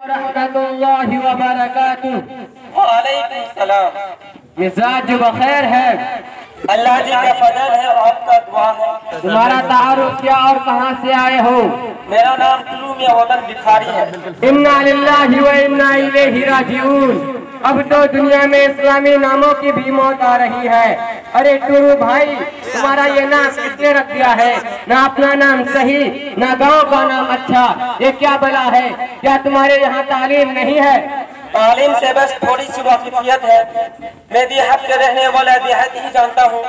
रहमतुल्लाहि व बरकातुहू। वालेकुम सलाम। मिजाज बखैर है। अल्लाह जी का फजल है और आपका दुआ है। तुम्हारा तारुफ क्या और कहाँ से आए हो? मेरा नाम तुलूम या वतन भिखारी है। इन्ना लिल्लाहि व इन्ना इलैहि राजिऊन। अब तो दुनिया में इस्लामी नामों की भी मौत आ रही है। अरे टूरू भाई, तुम्हारा ये नाम किसने रख दिया है? ना अपना नाम सही, ना गांव का नाम अच्छा, ये क्या बला है? क्या तुम्हारे यहाँ तालीम नहीं है? तालीम से बस थोड़ी सी वाकिफियत है। मैं देहात के रहने वाला देहात ही जानता हूँ।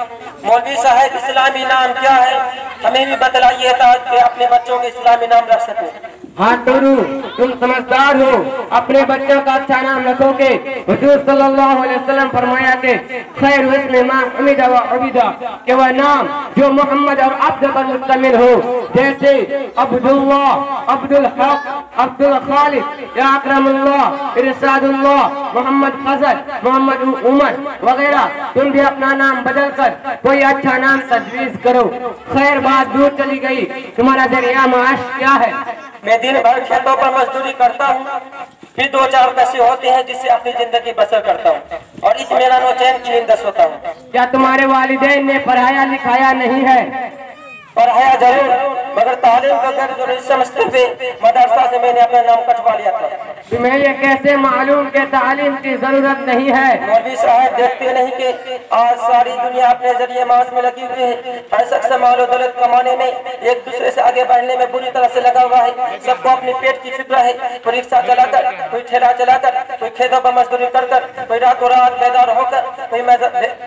मौलवी साहब, इस्लामी नाम क्या है? हमें भी बतलाइए ताकि अपने बच्चों के इस्लामी नाम रख सकें। हाँ टूरू, तुम समझदार हो, अपने बच्चों का अच्छा नाम रखोगे। हुजूर सल्लल्लाहु अलैहि वसल्लम फरमाया कि खैर इसमें मां हमीदा व अबीदा, कि वह नाम जो मोहम्मद और अब्द पर मुश्तमिल हो, जैसे अब्दुल्लाह, अब्दुल हक, अब्दुल खालिद, या अकरमुल्लाह, इरशादुल्लाह, मोहम्मद फजल, मोहम्मद उमर वगैरह। तुम भी अपना नाम बदल कर कोई अच्छा नाम तजवीज करो। खैर बात दूर चली गई, तुम्हारा जरिया माश क्या है? मैं दिन भर खेतों पर मजदूरी करता हूँ, फिर 2-4 पैसे होते हैं जिससे अपनी जिंदगी बसर करता हूँ और इत्मीनान और चैन की नींद सोता हूँ। क्या तुम्हारे वालिदैन ने पढ़ाया लिखाया नहीं है? पढ़ाया जरूर, मगर तालीम का गर्ज जो नहीं समझते थे, मदरसा से मैंने अपना नाम कटवा लिया था। तुम्हें ये कैसे मालूम कि तालीम की जरूरत नहीं है? मौलवी साहब, देखते नहीं कि आज सारी दुनिया अपने जरिए मास में लगी हुई है। हर शख्स माल और दौलत कमाने में, एक दूसरे से आगे बढ़ने में बुरी तरह से लगा हुआ है। सबको अपने पेट की फिक्र है। कोई रिक्शा चलाकर, कोई ठेला चलाकर, कोई खेतों पर मजदूरी कर, कोई रातों रात बेदार होकर,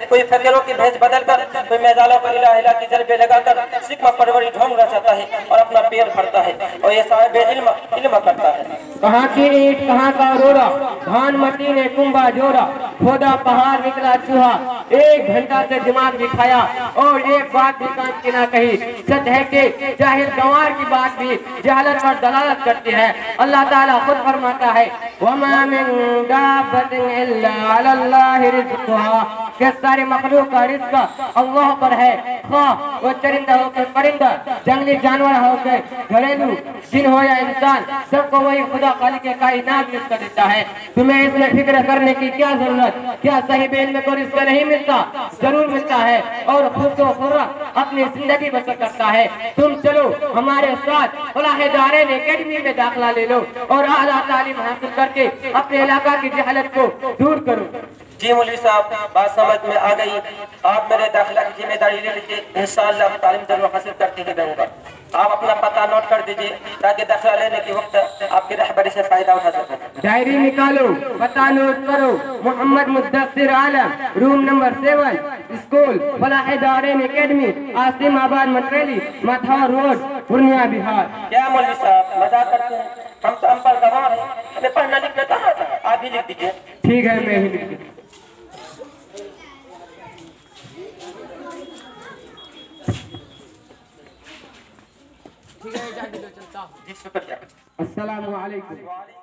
कोई फकीरों की भेज बदल कर, कोई मैदानों पर इलाह इलाह की जरबे लगाकर सिक्मा परवरी ढोंग रचाता है और अपना पेट भरता है, और ये साहिब इल्म करता है। कहाँ की ईंट कहाँ का रोरा, धान मट्टी ने कुंभा जोड़ा, खोदा पहाड़ निकला चूहा, 1 घंटा से दिमाग दिखाया और एक बात भी काम की ना कही। सच है कि जाहिल गंवार की बात भी जहालत और दलालत करती है। अल्लाह ताला खुद फरमाता है, वमा मिन दाब्बतिन इल्ला अलल्लाहि रिज़्क़ुहा, कि सारे मखलूक का रिज़्क़ अल्लाह पर है। वो चरिंदा हो के परिंदा, जंगली जानवर हो के घरेलू, जिन हो या इंसान, सबको वही खुदा खालिक कायनात रिज़्क़ देता है। तुम्हें इसमें फिक्र करने की क्या जरूरत? क्या सही बेल में कोई रिज़्क़ नहीं मिलता? जरूर मिलता है और खुश व खुर्रा अपनी जिंदगी बसर करता है। तुम चलो हमारे साथ फलाह दारैन एकेडमी में दाखिला ले लो और आला तालीम हासिल करके अपने इलाका की जहालत को दूर करो। जी मौलवी साहब, बात समझ में आ गई। आप मेरे दाखिला की जिम्मेदारी ले लीजिए, इंशाअल्लाह तालीम जरूर हासिल करके ही रहूंगा। आप अपना पता नोट कर दीजिए ताकि दाखिला लेने के वक्त आपकी रहबरी से फायदा उठा सकें। डायरी निकालो, पता नोट करो। Mohammad Muddassir Alam, room number 7, school Falah Darain academy, Asim Abad Matreli, माथा रोड, पूर्णिया, बिहार। क्या मौलवी साहब मजाक करते हैं? हम तो अनपढ़ गंवार हैं, हमें पढ़ना लिखना कहाँ आता है? आप ही लिख दीजिए। ठीक है, मैं ही लिख दूँ। जी शुक्रिया। अस्सलामु अलैकुम।